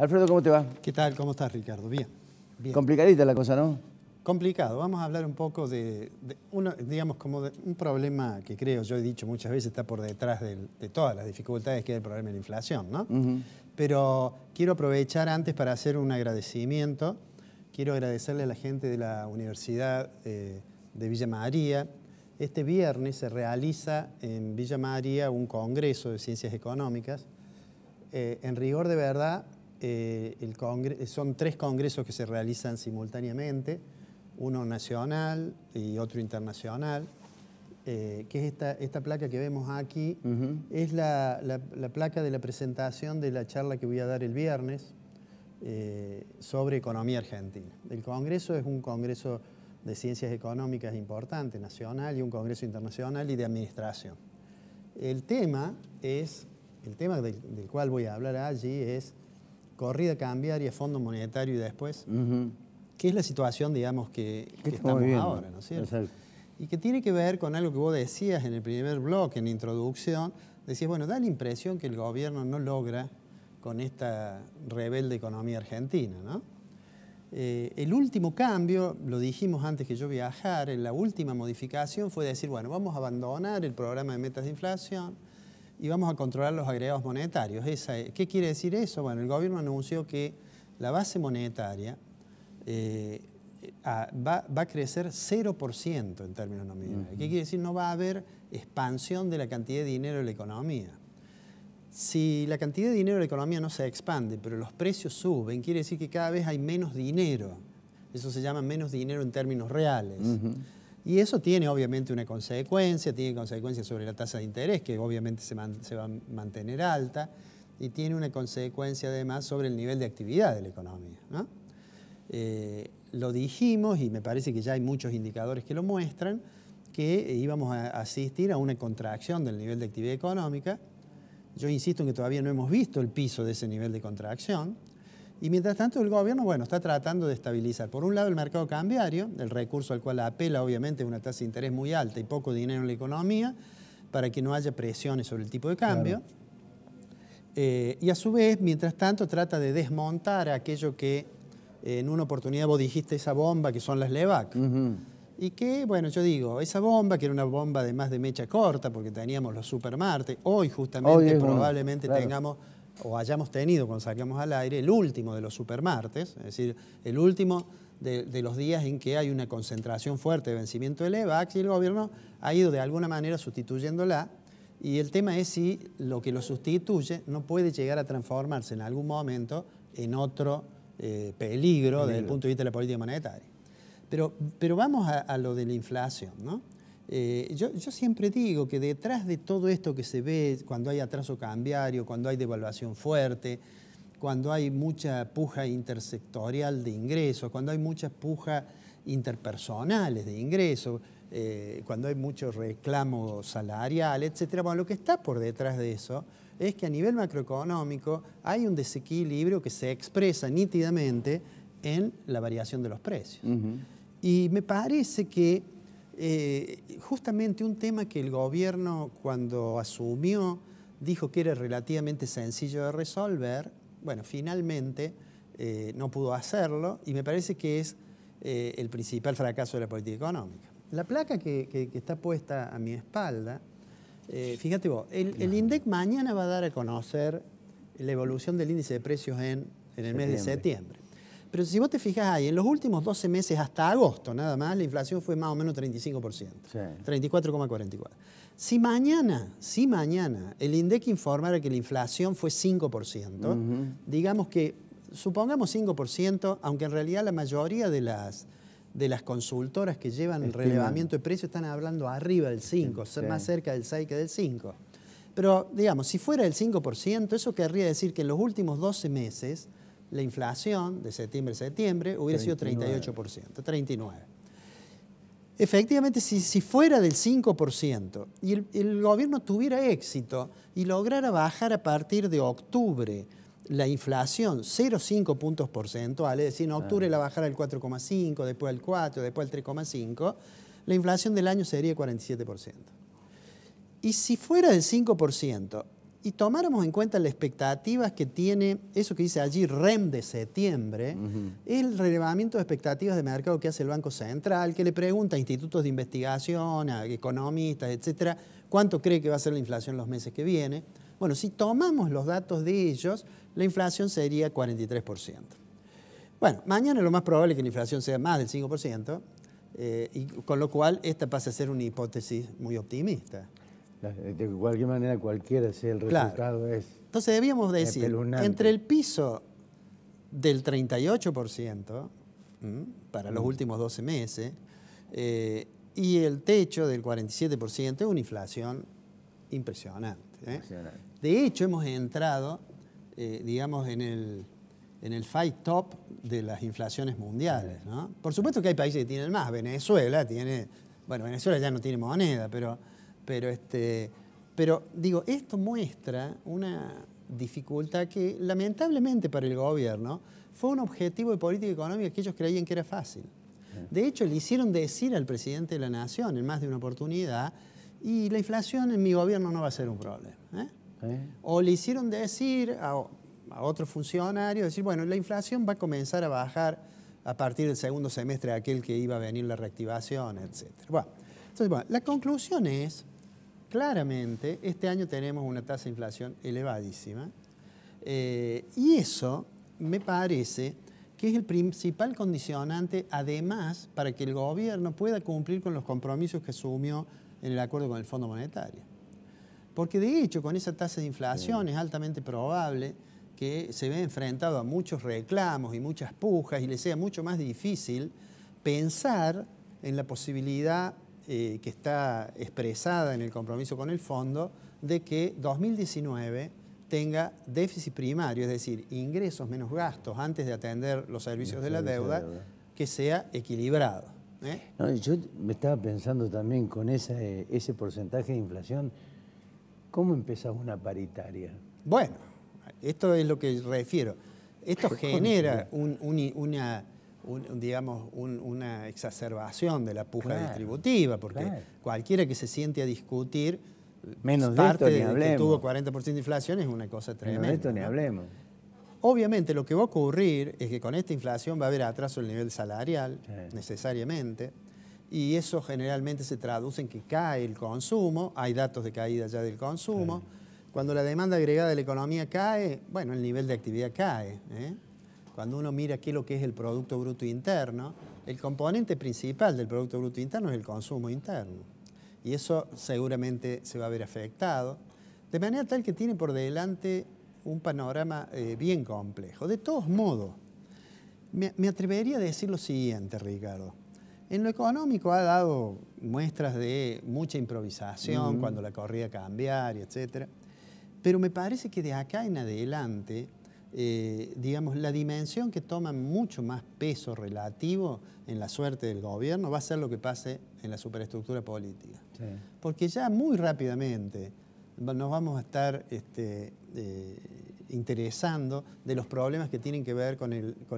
Alfredo, ¿cómo te va? ¿Qué tal? ¿Cómo estás, Ricardo? Bien. Complicadita la cosa, ¿no? Complicado. Vamos a hablar un poco digamos, como de un problema que creo, yo he dicho muchas veces, está por detrás de todas las dificultades que hay el problema de la inflación, ¿no? Pero quiero aprovechar antes para hacer un agradecimiento. Quiero agradecerle a la gente de la Universidad de Villa María. Este viernes se realiza en Villa María un congreso de ciencias económicas. En rigor de verdad, son 3 congresos que se realizan simultáneamente, uno nacional y otro internacional, que es esta placa que vemos aquí, es la placa de la presentación de la charla que voy a dar el viernes sobre economía argentina. El congreso es un congreso de ciencias económicas importante, nacional, y un congreso internacional y de administración. El tema del cual voy a hablar allí es corrida cambiaria, fondo monetario y después, que es la situación, digamos, que estamos ahora, ¿no es cierto? Exacto. Y que tiene que ver con algo que vos decías en el primer bloque, en la introducción. Decías, bueno, da la impresión que el gobierno no logra con esta rebelde economía argentina, ¿no? El último cambio, lo dijimos antes que yo viajara, la última modificación fue decir, bueno, vamos a abandonar el programa de metas de inflación y vamos a controlar los agregados monetarios. ¿Qué quiere decir eso? Bueno, el gobierno anunció que la base monetaria va a crecer 0% en términos nominales. ¿Qué quiere decir? No va a haber expansión de la cantidad de dinero de la economía. Si la cantidad de dinero de la economía no se expande, pero los precios suben, quiere decir que cada vez hay menos dinero. Eso se llama menos dinero en términos reales. Y eso tiene obviamente una consecuencia, tiene consecuencias sobre la tasa de interés, que obviamente se va a mantener alta, y tiene una consecuencia además sobre el nivel de actividad de la economía, ¿no? Lo dijimos, y me parece que ya hay muchos indicadores que lo muestran, que íbamos a asistir a una contracción del nivel de actividad económica. Yo insisto en que todavía no hemos visto el piso de ese nivel de contracción. Y mientras tanto el gobierno, bueno, está tratando de estabilizar. Por un lado el mercado cambiario, el recurso al cual apela obviamente es una tasa de interés muy alta y poco dinero en la economía, para que no haya presiones sobre el tipo de cambio. Claro. Y a su vez, mientras tanto, trata de desmontar aquello que en una oportunidad vos dijiste, esa bomba que son las LEVAC. Y que, bueno, yo digo, esa bomba, que era una bomba además de mecha corta, porque teníamos los supermartes, hoy justamente probablemente tengamos, o hayamos tenido cuando saquemos al aire, el último de los supermartes, es decir, el último de los días en que hay una concentración fuerte de vencimiento de LEVAC, y el gobierno ha ido de alguna manera sustituyéndola, y el tema es si lo que lo sustituye no puede llegar a transformarse en algún momento en otro peligro desde el punto de vista de la política monetaria. Pero vamos a lo de la inflación, ¿no? Yo siempre digo que detrás de todo esto que se ve cuando hay atraso cambiario, cuando hay devaluación fuerte, cuando hay mucha puja intersectorial de ingresos, cuando hay mucha puja interpersonales de ingresos, cuando hay mucho reclamo salarial, etc. Bueno, lo que está por detrás de eso es que a nivel macroeconómico hay un desequilibrio que se expresa nítidamente en la variación de los precios. Y me parece que justamente un tema que el gobierno cuando asumió dijo que era relativamente sencillo de resolver, bueno, finalmente no pudo hacerlo, y me parece que es el principal fracaso de la política económica. La placa que está puesta a mi espalda, fíjate vos, el INDEC mañana va a dar a conocer la evolución del índice de precios en el mes de septiembre. Pero si vos te fijas ahí, en los últimos 12 meses hasta agosto nada más, la inflación fue más o menos 35%, 34,44%. Si mañana el INDEC informara que la inflación fue 5%, digamos que, supongamos 5%, aunque en realidad la mayoría de las consultoras que llevan el relevamiento de precios están hablando arriba del 5, más cerca del 6 que del 5. Pero, digamos, si fuera el 5%, eso querría decir que en los últimos 12 meses la inflación de septiembre a septiembre hubiera sido 38%, 39%. Efectivamente, si fuera del 5% y el gobierno tuviera éxito y lograra bajar a partir de octubre la inflación 0,5 puntos porcentuales, es decir, en octubre la bajara al 4,5, después al 4, después al 3,5, la inflación del año sería 47%. Y si fuera del 5% y tomáramos en cuenta las expectativas que tiene, eso que dice allí REM de septiembre, el relevamiento de expectativas de mercado que hace el Banco Central, que le pregunta a institutos de investigación, a economistas, etcétera, cuánto cree que va a ser la inflación los meses que vienen. Bueno, si tomamos los datos de ellos, la inflación sería 43%. Bueno, mañana lo más probable es que la inflación sea más del 5%, y con lo cual esta pasa a ser una hipótesis muy optimista. De cualquier manera, cualquiera sea el resultado, es... Entonces debíamos decir, espeluznante. entre el piso del 38% para los últimos 12 meses y el techo del 47%, es una inflación impresionante. Impresionante. De hecho, hemos entrado, digamos, en el fight top de las inflaciones mundiales, ¿no? Por supuesto que hay países que tienen más. Venezuela tiene... Bueno, Venezuela ya no tiene moneda, pero digo, esto muestra una dificultad que lamentablemente para el gobierno fue un objetivo de política económica que ellos creían que era fácil. De hecho, le hicieron decir al presidente de la Nación en más de una oportunidad, y la inflación en mi gobierno no va a ser un problema. O le hicieron decir a otro funcionario, decir, bueno, la inflación va a comenzar a bajar a partir del segundo semestre de aquel que iba a venir la reactivación, etc. Bueno, entonces, bueno, la conclusión es, claramente, este año tenemos una tasa de inflación elevadísima, y eso me parece que es el principal condicionante, además, para que el gobierno pueda cumplir con los compromisos que asumió en el acuerdo con el Fondo Monetario. Porque, de hecho, con esa tasa de inflación es altamente probable que se vea enfrentado a muchos reclamos y muchas pujas y le sea mucho más difícil pensar en la posibilidad que está expresada en el compromiso con el fondo, de que 2019 tenga déficit primario, es decir, ingresos menos gastos antes de atender los servicios de la deuda, que sea equilibrado. No, yo me estaba pensando también con ese porcentaje de inflación, ¿cómo empezaba una paritaria? Bueno, esto es lo que refiero. Esto genera una exacerbación de la puja distributiva, porque cualquiera que se siente a discutir, menos parte de esto ni de que tuvo hablemos. 40% de inflación es una cosa tremenda. Menos de esto ni hablemos. Obviamente lo que va a ocurrir es que con esta inflación va a haber atraso del nivel salarial, necesariamente, y eso generalmente se traduce en que cae el consumo, hay datos de caída ya del consumo. Cuando la demanda agregada de la economía cae, bueno, el nivel de actividad cae. Cuando uno mira qué es lo que es el Producto Bruto Interno, el componente principal del Producto Bruto Interno es el consumo interno. Y eso seguramente se va a ver afectado, de manera tal que tiene por delante un panorama bien complejo. De todos modos, me atrevería a decir lo siguiente, Ricardo. En lo económico ha dado muestras de mucha improvisación cuando la corrida cambiaria, etc. Pero me parece que de acá en adelante, digamos, la dimensión que toma mucho más peso relativo en la suerte del gobierno va a ser lo que pase en la superestructura política. Porque ya muy rápidamente nos vamos a estar interesando de los problemas que tienen que ver con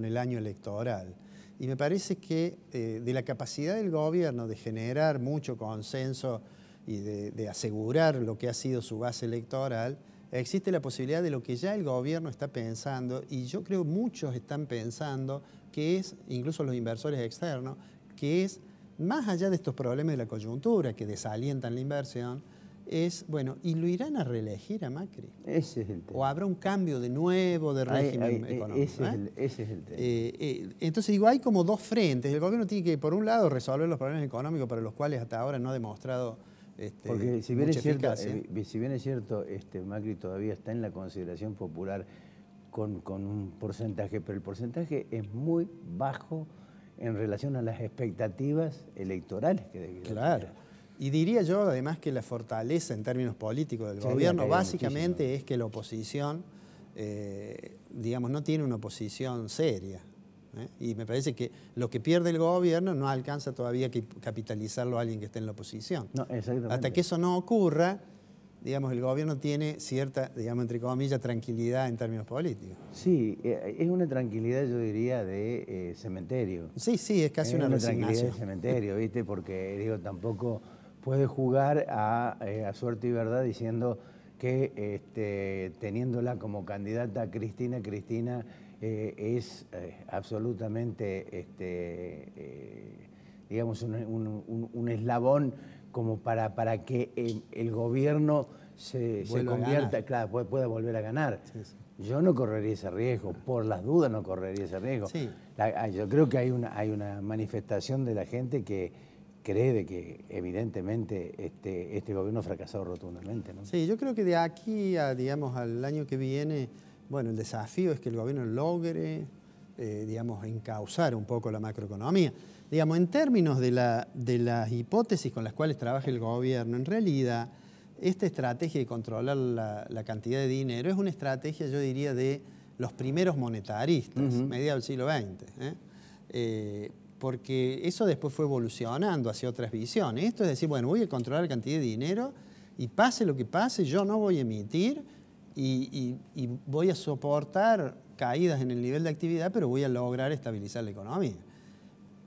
el año electoral. Y me parece que de la capacidad del gobierno de generar mucho consenso y de asegurar lo que ha sido su base electoral, existe la posibilidad de lo que ya el gobierno está pensando, y yo creo muchos están pensando, que es, incluso los inversores externos, que es, más allá de estos problemas de la coyuntura que desalientan la inversión, es, bueno, ¿y lo irán a reelegir a Macri? Ese es el tema. ¿O habrá un cambio de nuevo de régimen económico? Ese es el tema. Entonces digo, hay como dos frentes. El gobierno tiene que, por un lado, resolver los problemas económicos para los cuales hasta ahora no ha demostrado porque si bien mucha es cierto, eficacia. si bien es cierto, Macri todavía está en la consideración popular con un porcentaje, pero el porcentaje es muy bajo en relación a las expectativas electorales que debiera tener. Y diría yo, además, que la fortaleza en términos políticos del gobierno básicamente es que la oposición, digamos, no tiene una oposición seria. Y me parece que lo que pierde el gobierno no alcanza todavía a capitalizarlo a alguien que esté en la oposición. No, exactamente. Hasta que eso no ocurra, digamos, el gobierno tiene cierta, digamos, entre comillas, tranquilidad en términos políticos. Sí, es una tranquilidad, yo diría, de cementerio. Sí, es casi una resignación. Tranquilidad de cementerio, ¿viste? Porque, digo, tampoco puede jugar a suerte y verdad diciendo que teniéndola como candidata a Cristina es absolutamente, digamos, un eslabón como para que el gobierno se convierta, claro, pueda volver a ganar. Sí, sí. Yo no correría ese riesgo, por las dudas no correría ese riesgo. Sí. Yo creo que hay una manifestación de la gente que cree de que evidentemente este gobierno ha fracasado rotundamente, ¿no? Sí, yo creo que de aquí a, digamos, al año que viene, bueno, el desafío es que el gobierno logre, digamos, encauzar un poco la macroeconomía. Digamos, en términos de las hipótesis con las cuales trabaja el gobierno, en realidad, esta estrategia de controlar la cantidad de dinero es una estrategia, yo diría, de los primeros monetaristas, mediados del siglo XX. Porque eso después fue evolucionando hacia otras visiones. Esto es decir, bueno, voy a controlar la cantidad de dinero y pase lo que pase, yo no voy a emitir y voy a soportar caídas en el nivel de actividad, pero voy a lograr estabilizar la economía.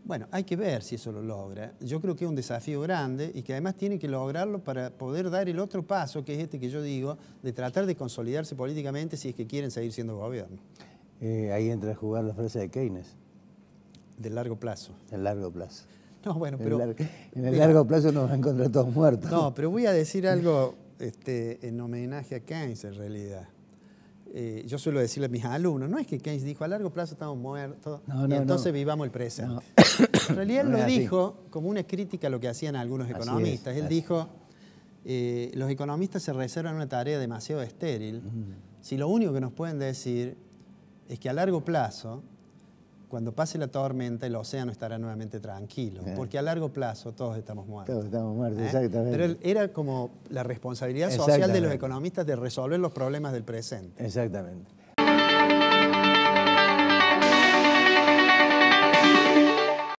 Bueno, hay que ver si eso lo logra. Yo creo que es un desafío grande y que además tiene que lograrlo para poder dar el otro paso, que es este que yo digo, de tratar de consolidarse políticamente si es que quieren seguir siendo gobierno. Ahí entra a jugar la frase de Keynes. Del largo plazo. Del largo plazo. No, bueno, pero... En el largo plazo nos van a encontrar todos muertos. No, pero voy a decir algo en homenaje a Keynes, en realidad. Yo suelo decirle a mis alumnos, no es que Keynes dijo a largo plazo estamos muertos y entonces vivamos el presente. No. En realidad él lo dijo como una crítica a lo que hacían algunos economistas. Él dijo, los economistas se reservan una tarea demasiado estéril si lo único que nos pueden decir es que a largo plazo, cuando pase la tormenta, el océano estará nuevamente tranquilo, porque a largo plazo todos estamos muertos. Todos estamos muertos, exactamente. Pero era como la responsabilidad social de los economistas de resolver los problemas del presente. Exactamente.